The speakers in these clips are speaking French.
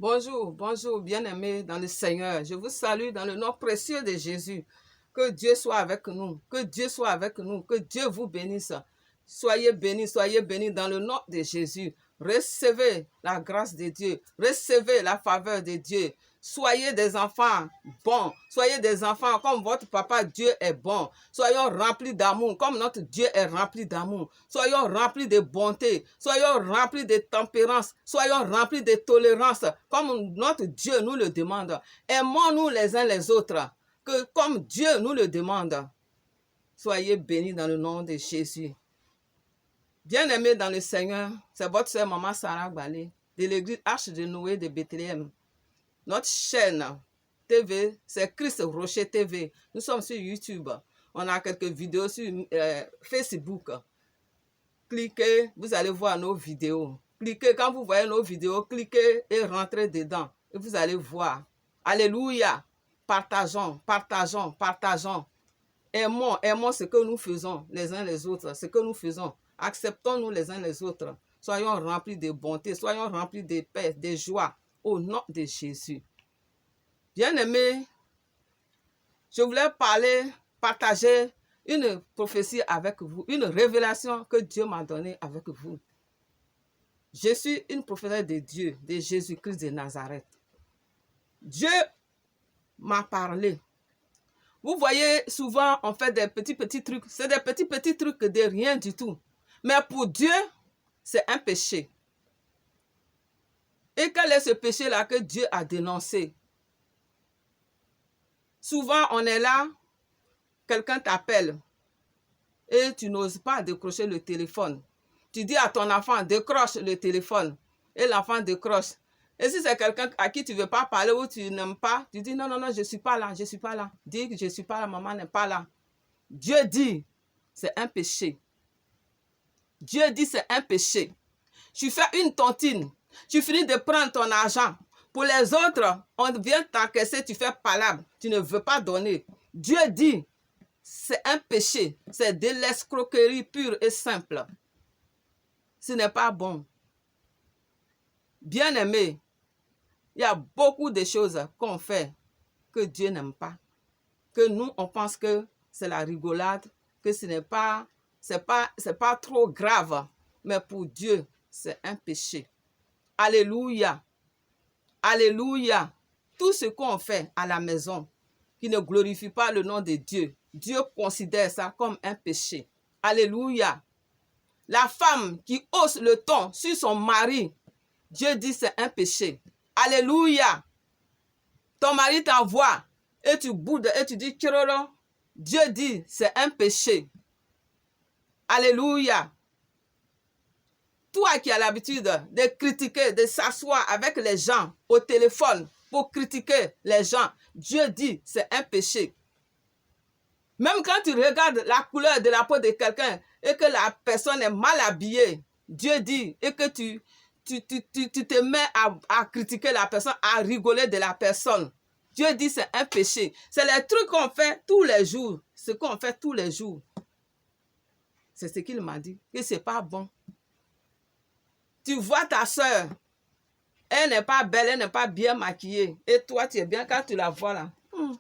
Bonjour, bonjour, bien-aimés dans le Seigneur. Je vous salue dans le nom précieux de Jésus. Que Dieu soit avec nous, que Dieu soit avec nous, que Dieu vous bénisse. Soyez bénis dans le nom de Jésus. Recevez la grâce de Dieu, recevez la faveur de Dieu. Soyez des enfants bons, soyez des enfants comme votre papa Dieu est bon. Soyons remplis d'amour comme notre Dieu est rempli d'amour. Soyons remplis de bonté, soyons remplis de tempérance, soyons remplis de tolérance comme notre Dieu nous le demande. Aimons-nous les uns les autres, que comme Dieu nous le demande. Soyez bénis dans le nom de Jésus. Bien-aimés dans le Seigneur, c'est votre sœur Maman Sarah Balé de l'église Arche de Noé de Bethléem. Notre chaîne TV, c'est Christ Rocher TV. Nous sommes sur YouTube. On a quelques vidéos sur Facebook. Cliquez, vous allez voir nos vidéos. Cliquez, quand vous voyez nos vidéos, cliquez et rentrez dedans. Et vous allez voir. Alléluia. Partageons, partageons, partageons. Aimons ce que nous faisons les uns les autres, ce que nous faisons. Acceptons-nous les uns les autres. Soyons remplis de bonté, soyons remplis de paix, de joie, au nom de Jésus. Bien-aimés, je voulais partager une prophétie avec vous, une révélation que Dieu m'a donnée avec vous. Je suis une prophétesse de Dieu, de Jésus-Christ de Nazareth. Dieu m'a parlé. Vous voyez, souvent, on fait des petits trucs. C'est des petits trucs de rien du tout. Mais pour Dieu, c'est un péché. Et quel est ce péché-là que Dieu a dénoncé? Souvent, on est là, quelqu'un t'appelle et tu n'oses pas décrocher le téléphone. Tu dis à ton enfant, décroche le téléphone. Et l'enfant décroche. Et si c'est quelqu'un à qui tu ne veux pas parler ou tu n'aimes pas, tu dis non, non, non, je ne suis pas là, je ne suis pas là. Dis que je ne suis pas là, maman n'est pas là. Dieu dit, c'est un péché. Dieu dit, c'est un péché. Tu fais une tontine, tu finis de prendre ton argent. Pour les autres, on vient t'encaisser, tu fais palabre, tu ne veux pas donner. Dieu dit, c'est un péché, c'est de l'escroquerie pure et simple. Ce n'est pas bon. Bien-aimé, il y a beaucoup de choses qu'on fait que Dieu n'aime pas. Que nous, on pense que c'est la rigolade, que ce n'est pas, c'est pas trop grave. Mais pour Dieu, c'est un péché. Alléluia. Alléluia. Tout ce qu'on fait à la maison qui ne glorifie pas le nom de Dieu, Dieu considère ça comme un péché. Alléluia. La femme qui hausse le ton sur son mari, Dieu dit c'est un péché. Alléluia. Ton mari t'envoie et tu boudes et tu dis kirolo. Dieu dit c'est un péché. Alléluia. Toi qui as l'habitude de critiquer, de s'asseoir avec les gens au téléphone pour critiquer les gens, Dieu dit c'est un péché. Même quand tu regardes la couleur de la peau de quelqu'un et que la personne est mal habillée, Dieu dit, et que tu te mets à critiquer la personne, à rigoler de la personne. Dieu dit c'est un péché. C'est les trucs qu'on fait tous les jours. Ce qu'on fait tous les jours. C'est ce qu'il m'a dit, que ce n'est pas bon. Tu vois ta soeur, elle n'est pas belle, elle n'est pas bien maquillée. Et toi, tu es bien quand tu la vois là.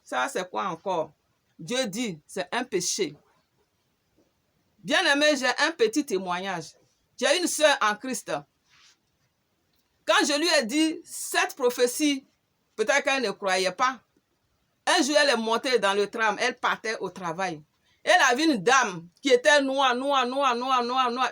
Ça, c'est quoi encore? Dieu dit, c'est un péché. Bien-aimé, j'ai un petit témoignage. J'ai une soeur en Christ. Quand je lui ai dit cette prophétie, peut-être qu'elle ne croyait pas. Un jour, elle est montée dans le tram, elle partait au travail. Elle a vu une dame qui était noire,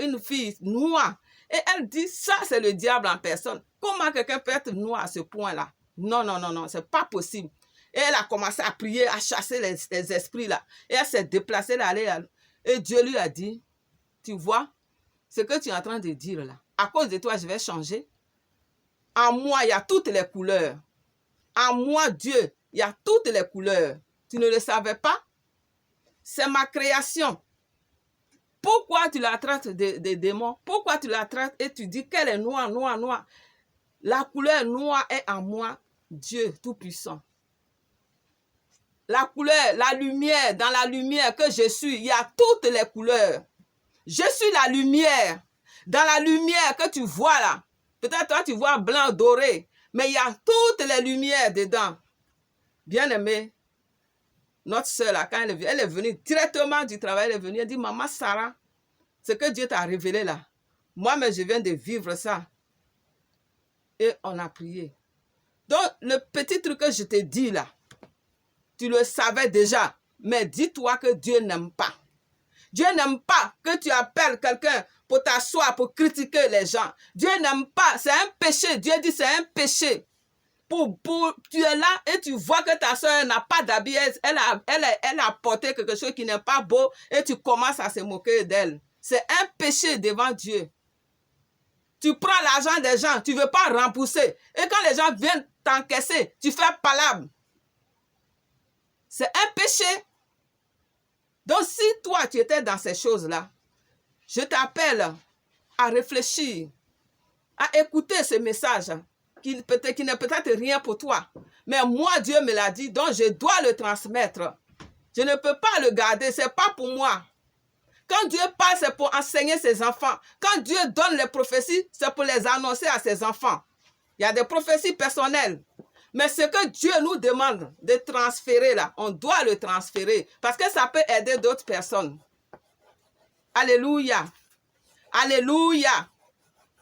une fille noire. Et elle dit, ça c'est le diable en personne. Comment quelqu'un peut être noir à ce point-là? Non, non, non, non, c'est pas possible. Et elle a commencé à prier, à chasser les esprits là. Et elle s'est déplacée là. Et Dieu lui a dit, tu vois, ce que tu es en train de dire là, à cause de toi, je vais changer. En moi, il y a toutes les couleurs. En moi, Dieu, il y a toutes les couleurs. Tu ne le savais pas? C'est ma création. Pourquoi tu la traites de démons? Pourquoi tu la traites et tu dis qu'elle est noire, noire, noire? La couleur noire est en moi, Dieu Tout-Puissant. La couleur, la lumière, dans la lumière que je suis, il y a toutes les couleurs. Je suis la lumière. Dans la lumière que tu vois là, peut-être toi tu vois blanc, doré, Mais il y a toutes les lumières dedans. Bien-aimé, notre soeur, là, quand elle est venue directement du travail, elle est venue, elle dit, maman Sarah, ce que Dieu t'a révélé là, moi-même, je viens de vivre ça. Et on a prié. Donc, le petit truc que je te dis là, tu le savais déjà, mais dis-toi que Dieu n'aime pas. Dieu n'aime pas que tu appelles quelqu'un pour t'asseoir, pour critiquer les gens. Dieu n'aime pas, c'est un péché. Dieu dit c'est un péché. Tu es là et tu vois que ta soeur n'a pas d'habit, elle a porté quelque chose qui n'est pas beau et tu commences à se moquer d'elle. C'est un péché devant Dieu. Tu prends l'argent des gens, tu ne veux pas rembourser. Et quand les gens viennent t'encaisser, tu fais palabre. C'est un péché. Donc si toi tu étais dans ces choses-là, je t'appelle à réfléchir, à écouter ce message qui n'est peut-être rien pour toi. Mais moi, Dieu me l'a dit, donc je dois le transmettre. Je ne peux pas le garder, ce n'est pas pour moi. Quand Dieu parle, c'est pour enseigner ses enfants. Quand Dieu donne les prophéties, c'est pour les annoncer à ses enfants. Il y a des prophéties personnelles. Mais ce que Dieu nous demande de transférer là, on doit le transférer parce que ça peut aider d'autres personnes. Alléluia. Alléluia.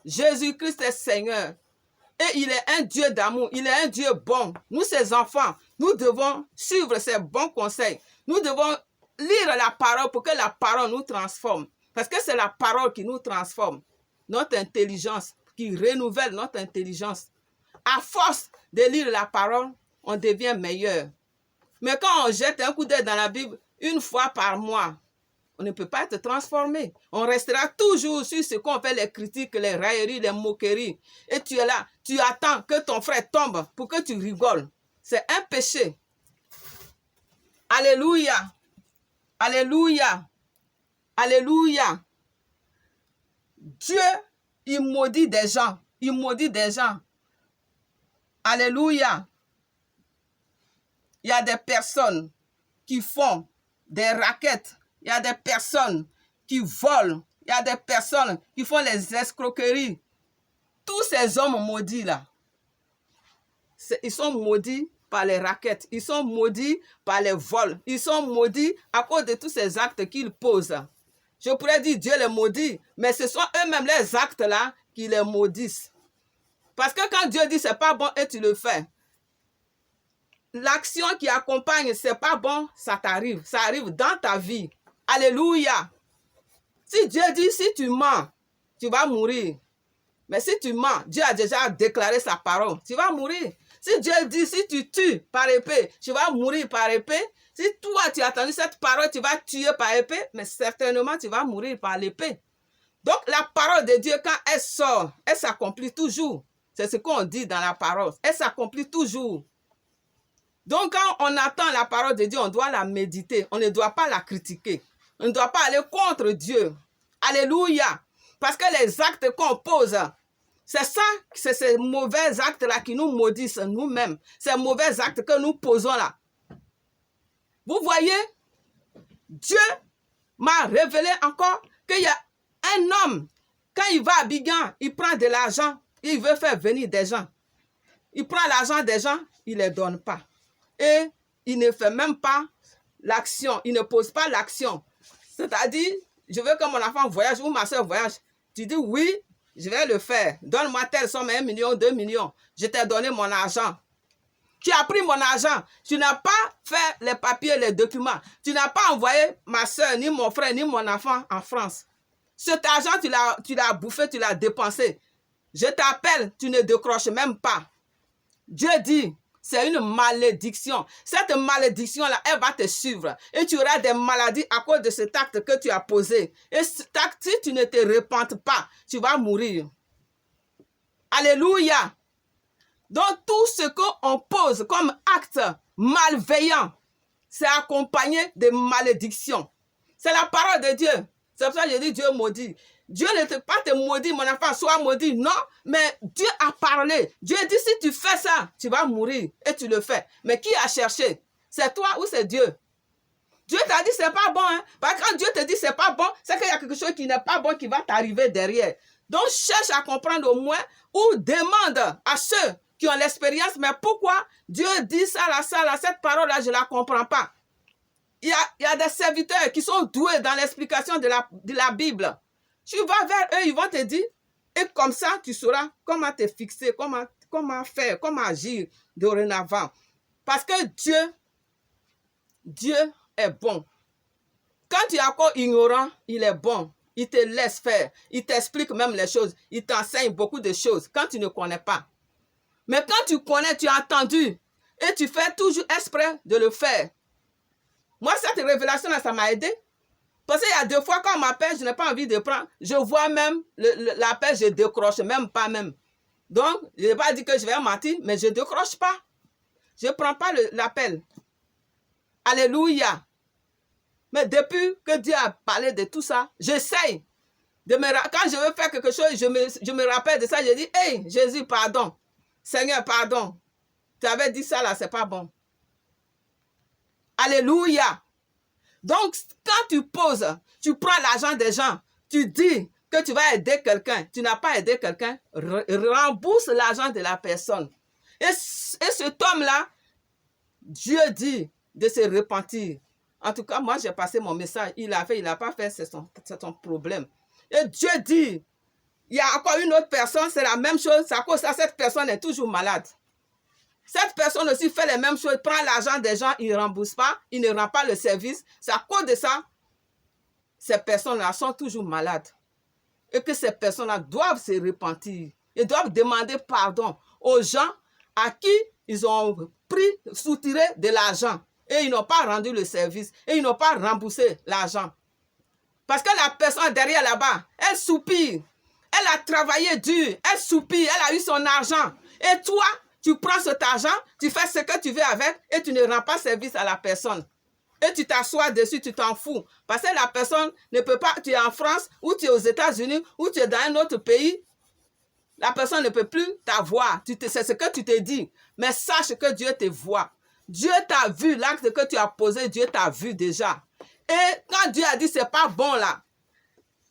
Jésus-Christ est Seigneur. Et il est un Dieu d'amour. Il est un Dieu bon. Nous, ses enfants, nous devons suivre ses bons conseils. Nous devons lire la parole pour que la parole nous transforme. Parce que c'est la parole qui nous transforme. Notre intelligence, qui renouvelle notre intelligence. À force de lire la parole, on devient meilleur. Mais quand on jette un coup d'œil dans la Bible, une fois par mois, on ne peut pas être transformé. On restera toujours sur ce qu'on fait, les critiques, les railleries, les moqueries. Et tu es là, tu attends que ton frère tombe pour que tu rigoles. C'est un péché. Alléluia. Alléluia. Alléluia. Dieu, il maudit des gens. Il maudit des gens. Alléluia. Il y a des personnes qui font des raquettes. Il y a des personnes qui volent. Il y a des personnes qui font les escroqueries. Tous ces hommes maudits là, ils sont maudits par les raquettes. Ils sont maudits par les vols. Ils sont maudits à cause de tous ces actes qu'ils posent. Je pourrais dire Dieu les maudit, mais ce sont eux-mêmes les actes là qui les maudissent. Parce que quand Dieu dit c'est pas bon et tu le fais, l'action qui accompagne c'est pas bon, ça t'arrive. Ça arrive dans ta vie. Alléluia. Si Dieu dit si tu mens, tu vas mourir. Mais si tu mens, Dieu a déjà déclaré sa parole. Tu vas mourir. Si Dieu dit si tu tues par épée, tu vas mourir par épée. Si toi tu as entendu cette parole, tu vas tuer par épée, mais certainement tu vas mourir par l'épée. Donc la parole de Dieu, quand elle sort, elle s'accomplit toujours. C'est ce qu'on dit dans la parole. Elle s'accomplit toujours. Donc quand on attend la parole de Dieu, on doit la méditer. On ne doit pas la critiquer. On ne doit pas aller contre Dieu. Alléluia. Parce que les actes qu'on pose, c'est ça, c'est ces mauvais actes-là qui nous maudissent nous-mêmes. Ces mauvais actes que nous posons là. Vous voyez, Dieu m'a révélé encore qu'il y a un homme, quand il va à Abidjan, il prend de l'argent, il veut faire venir des gens. Il prend l'argent des gens, il ne les donne pas. Et il ne fait même pas l'action, il ne pose pas l'action. C'est-à-dire, je veux que mon enfant voyage ou ma soeur voyage. Tu dis oui, je vais le faire. Donne-moi telle somme, 1 million, 2 millions. Je t'ai donné mon argent. Tu as pris mon argent. Tu n'as pas fait les papiers, les documents. Tu n'as pas envoyé ma soeur, ni mon frère, ni mon enfant en France. Cet argent, tu l'as bouffé, tu l'as dépensé. Je t'appelle, tu ne décroches même pas. Dieu dit, c'est une malédiction. Cette malédiction-là, elle va te suivre. Et tu auras des maladies à cause de cet acte que tu as posé. Et cet acte, si tu ne te repentes pas, tu vas mourir. Alléluia. Donc, tout ce qu'on pose comme acte malveillant, c'est accompagné de malédictions. C'est la parole de Dieu. C'est pour ça que je dis Dieu maudit. Dieu ne peut pas te maudire, mon enfant, sois maudit. Non, mais Dieu a parlé. Dieu dit, si tu fais ça, tu vas mourir. Et tu le fais. Mais qui a cherché? C'est toi ou c'est Dieu? Dieu t'a dit, c'est pas bon. Hein? Parce que quand Dieu te dit, c'est pas bon, c'est qu'il y a quelque chose qui n'est pas bon qui va t'arriver derrière. Donc, cherche à comprendre au moins ou demande à ceux qui ont l'expérience, mais pourquoi Dieu dit ça, là, cette parole-là, je ne la comprends pas. Il y a des serviteurs qui sont doués dans l'explication de la Bible. Tu vas vers eux, ils vont te dire, et comme ça, tu sauras comment te fixer, comment faire, comment agir dorénavant. Parce que Dieu est bon. Quand tu es encore ignorant, il est bon. Il te laisse faire. Il t'explique même les choses. Il t'enseigne beaucoup de choses quand tu ne connais pas. Mais quand tu connais, tu as entendu et tu fais toujours exprès de le faire. Moi, cette révélation-là, ça m'a aidé. Parce qu'il y a 2 fois quand on m'appelle, je n'ai pas envie de prendre. Je vois même l'appel, je décroche, même pas même. Donc, je n'ai pas dit que je vais mentir, mais je ne décroche pas. Je ne prends pas l'appel. Alléluia. Mais depuis que Dieu a parlé de tout ça, j'essaye. Quand je veux faire quelque chose, je me rappelle de ça, je dis, hey, Jésus, pardon. Seigneur, pardon. Tu avais dit ça là, c'est pas bon. Alléluia. Donc, quand tu poses, tu prends l'argent des gens, tu dis que tu vas aider quelqu'un, tu n'as pas aidé quelqu'un, rembourse l'argent de la personne. Et cet homme-là, Dieu dit de se repentir. En tout cas, moi, j'ai passé mon message. Il n'a pas fait, c'est son problème. Et Dieu dit, il y a encore une autre personne, c'est la même chose, c'est à cause de ça, cette personne est toujours malade. Cette personne aussi fait les mêmes choses, prend l'argent des gens, il ne rembourse pas, il ne rend pas le service. C'est à cause de ça, ces personnes-là sont toujours malades. Et que ces personnes-là doivent se repentir. Ils doivent demander pardon aux gens à qui ils ont soutiré de l'argent. Et ils n'ont pas rendu le service. Et ils n'ont pas remboursé l'argent. Parce que la personne derrière là-bas, elle soupire. Elle a travaillé dur. Elle soupire. Elle a eu son argent. Et toi, tu prends cet argent, tu fais ce que tu veux avec et tu ne rends pas service à la personne. Et tu t'assois dessus, tu t'en fous. Parce que la personne ne peut pas, tu es en France, ou tu es aux États-Unis, ou tu es dans un autre pays. La personne ne peut plus t'avoir. C'est ce que tu te dis. Mais sache que Dieu te voit. Dieu t'a vu, l'acte que tu as posé, Dieu t'a vu déjà. Et quand Dieu a dit c'est pas bon là,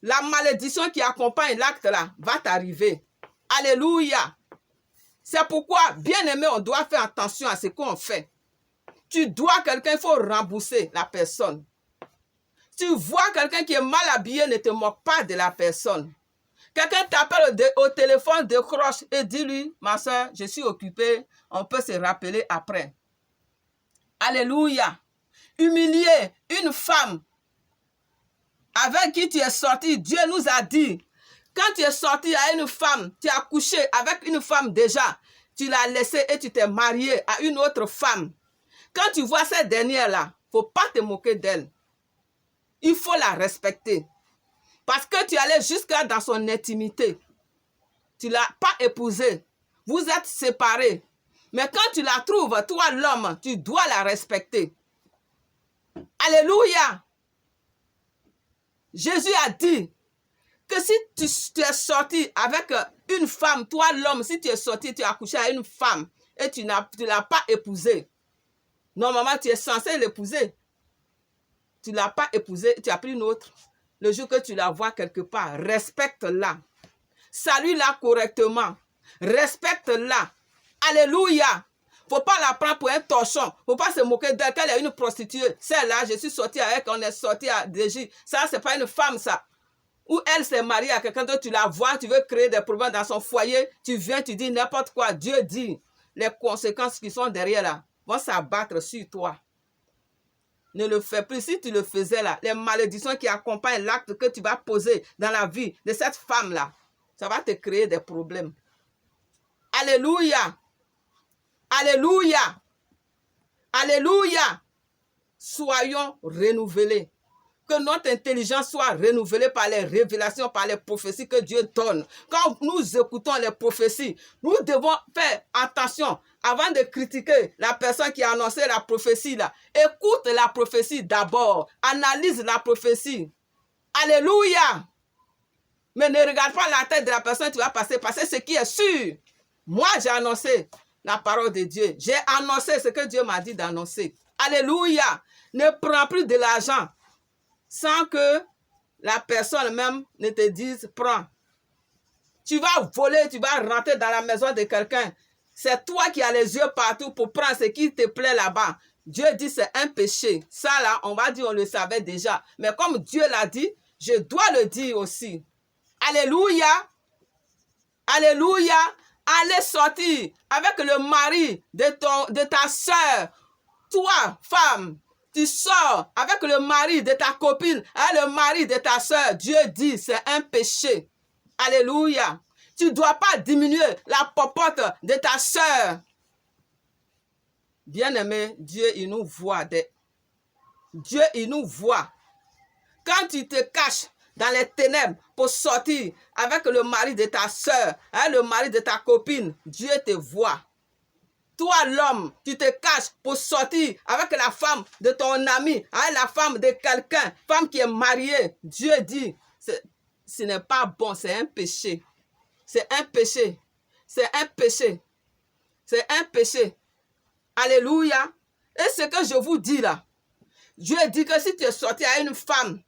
la malédiction qui accompagne l'acte là va t'arriver. Alléluia. C'est pourquoi, bien aimé, on doit faire attention à ce qu'on fait. Tu dois quelqu'un, il faut rembourser la personne. Tu vois quelqu'un qui est mal habillé, ne te moque pas de la personne. Quelqu'un t'appelle au téléphone, décroche et dis-lui, ma soeur, je suis occupée, on peut se rappeler après. Alléluia. Humilier une femme avec qui tu es sorti, Dieu nous a dit, quand tu es sorti à une femme, tu as couché avec une femme déjà, tu l'as laissée et tu t'es marié à une autre femme. Quand tu vois cette dernière-là, il ne faut pas te moquer d'elle. Il faut la respecter. Parce que tu allais jusqu'à dans son intimité. Tu ne l'as pas épousée. Vous êtes séparés. Mais quand tu la trouves, toi l'homme, tu dois la respecter. Alléluia. Jésus a dit que si tu es sorti avec une femme, toi l'homme, si tu es sorti, tu as couché à une femme et tu ne l'as pas épousée, normalement tu es censé l'épouser. Tu ne l'as pas épousée, tu as pris une autre. Le jour que tu la vois quelque part, respecte-la. Salue-la correctement. Respecte-la. Alléluia. Il ne faut pas la prendre pour un torchon. Il ne faut pas se moquer d'elle, qu'elle est une prostituée. Celle-là, je suis sortie avec, on est sorti à Déji. Ça, ce n'est pas une femme, ça. Ou elle s'est mariée à quelqu'un d'autre, tu la vois, tu veux créer des problèmes dans son foyer, tu viens, tu dis n'importe quoi. Dieu dit, les conséquences qui sont derrière là vont s'abattre sur toi. Ne le fais plus. Si tu le faisais là, les malédictions qui accompagnent l'acte que tu vas poser dans la vie de cette femme-là, ça va te créer des problèmes. Alléluia. Alléluia. Alléluia. Soyons renouvelés. Que notre intelligence soit renouvelée par les révélations, par les prophéties que Dieu donne. Quand nous écoutons les prophéties, nous devons faire attention avant de critiquer la personne qui a annoncé la prophétie là. Écoute la prophétie d'abord. Analyse la prophétie. Alléluia. Mais ne regarde pas la tête de la personne qui va passer. Parce que ce qui est sûr. Moi, j'ai annoncé la parole de Dieu. J'ai annoncé ce que Dieu m'a dit d'annoncer. Alléluia. Ne prends plus de l'argent sans que la personne même ne te dise, prends. Tu vas voler, tu vas rentrer dans la maison de quelqu'un. C'est toi qui as les yeux partout pour prendre ce qui te plaît là-bas. Dieu dit c'est un péché. Ça là, on va dire on le savait déjà. Mais comme Dieu l'a dit, je dois le dire aussi. Alléluia. Alléluia. Allez sortir avec le mari de ta soeur. Toi, femme, tu sors avec le mari de ta copine, avec le mari de ta soeur. Dieu dit c'est un péché. Alléluia. Tu ne dois pas diminuer la popote de ta soeur. Bien-aimé, Dieu, il nous voit. Dieu, il nous voit. Quand tu te caches dans les ténèbres pour sortir avec le mari de ta soeur, avec le mari de ta copine, Dieu te voit. Toi, l'homme, tu te caches pour sortir avec la femme de ton ami, avec la femme de quelqu'un, femme qui est mariée. Dieu dit, ce n'est pas bon, c'est un péché. C'est un péché. C'est un péché. C'est un péché. Alléluia. Et ce que je vous dis là, Dieu dit que si tu es sorti à une femme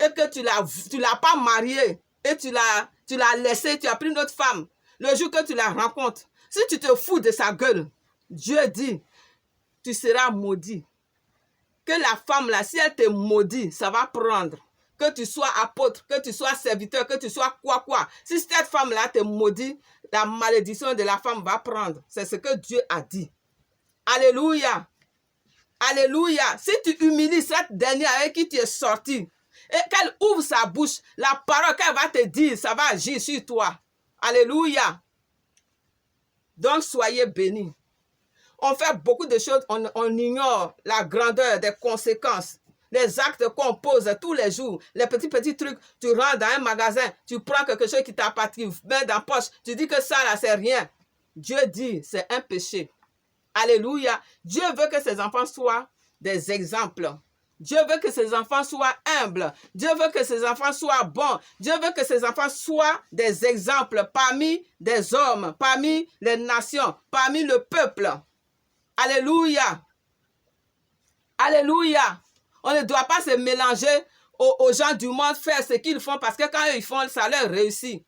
et que tu l'as pas mariée et tu l'as laissée, tu as pris une autre femme, le jour que tu la rencontres, si tu te fous de sa gueule, Dieu dit, tu seras maudit. Que la femme là, si elle te maudit, ça va prendre. Que tu sois apôtre, que tu sois serviteur, que tu sois quoi. Si cette femme-là te maudit, la malédiction de la femme va prendre. C'est ce que Dieu a dit. Alléluia. Alléluia. Si tu humilies cette dernière avec qui tu es sorti, et qu'elle ouvre sa bouche, la parole qu'elle va te dire, ça va agir sur toi. Alléluia. Donc, soyez bénis. On fait beaucoup de choses, on ignore la grandeur des conséquences. Les actes qu'on pose tous les jours, les petits trucs, tu rentres dans un magasin, tu prends quelque chose qui t'appartient, mets dans la poche, tu dis que ça là, c'est rien. Dieu dit, c'est un péché. Alléluia. Dieu veut que ses enfants soient des exemples. Dieu veut que ses enfants soient humbles. Dieu veut que ses enfants soient bons. Dieu veut que ses enfants soient des exemples parmi des hommes, parmi les nations, parmi le peuple. Alléluia. Alléluia. On ne doit pas se mélanger aux gens du monde, faire ce qu'ils font parce que quand ils font, ça leur réussit.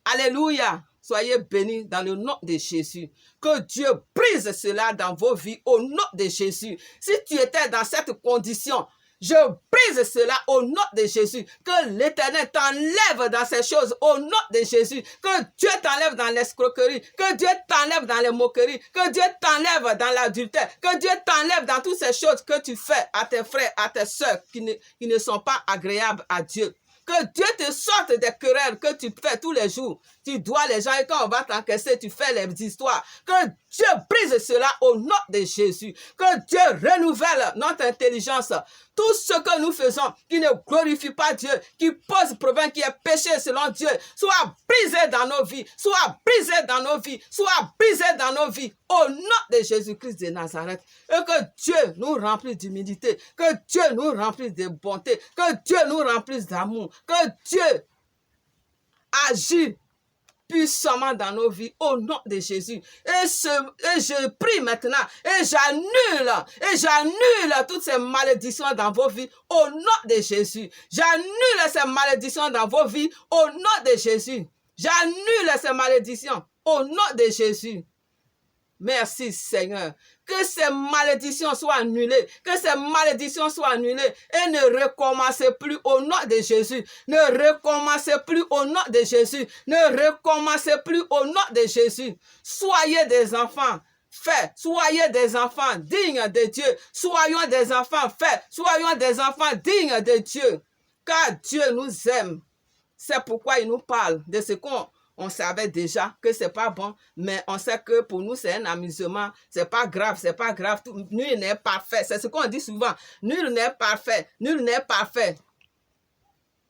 Alléluia. Soyez bénis dans le nom de Jésus. Que Dieu brise cela dans vos vies au nom de Jésus. Si tu étais dans cette condition, je brise cela au nom de Jésus. Que l'Éternel t'enlève dans ces choses au nom de Jésus. Que Dieu t'enlève dans l'escroquerie. Que Dieu t'enlève dans les moqueries. Que Dieu t'enlève dans l'adultère. Que Dieu t'enlève dans toutes ces choses que tu fais à tes frères, à tes soeurs qui ne sont pas agréables à Dieu. Que Dieu te sorte des querelles que tu fais tous les jours. Tu dois les gens et quand on va t'encaisser, tu fais les histoires. Que Dieu brise cela au nom de Jésus. Que Dieu renouvelle notre intelligence. Tout ce que nous faisons qui ne glorifie pas Dieu, qui pose problème, qui est péché selon Dieu, soit brisé dans nos vies, soit brisé dans nos vies, soit brisé dans nos vies au nom de Jésus-Christ de Nazareth. Et que Dieu nous remplisse d'humilité, que Dieu nous remplisse de bonté, que Dieu nous remplisse d'amour, que Dieu agit puissamment dans nos vies au nom de Jésus. Et je prie maintenant et j'annule toutes ces malédictions dans vos vies au nom de Jésus. J'annule ces malédictions dans vos vies au nom de Jésus. J'annule ces malédictions au nom de Jésus. Merci Seigneur. Que ces malédictions soient annulées. Que ces malédictions soient annulées. Et ne recommencez plus au nom de Jésus. Ne recommencez plus au nom de Jésus. Ne recommencez plus au nom de Jésus. Soyez des enfants faits. Soyez des enfants dignes de Dieu. Soyons des enfants faits. Soyons des enfants dignes de Dieu. Car Dieu nous aime. C'est pourquoi il nous parle de ce qu'on savait déjà que c'est pas bon, mais on sait que pour nous c'est un amusement, c'est pas grave, c'est pas grave. Nul n'est parfait, c'est ce qu'on dit souvent. Nul n'est parfait, nul n'est parfait.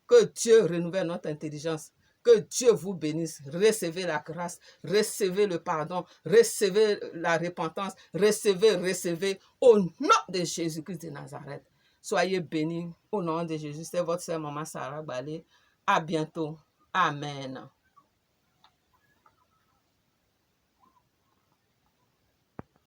Que Dieu renouvelle notre intelligence. Que Dieu vous bénisse. Recevez la grâce, recevez le pardon, recevez la repentance, recevez au nom de Jésus-Christ de Nazareth. Soyez bénis au nom de Jésus. C'est votre sœur Maman Sarah Balé. À bientôt. Amen.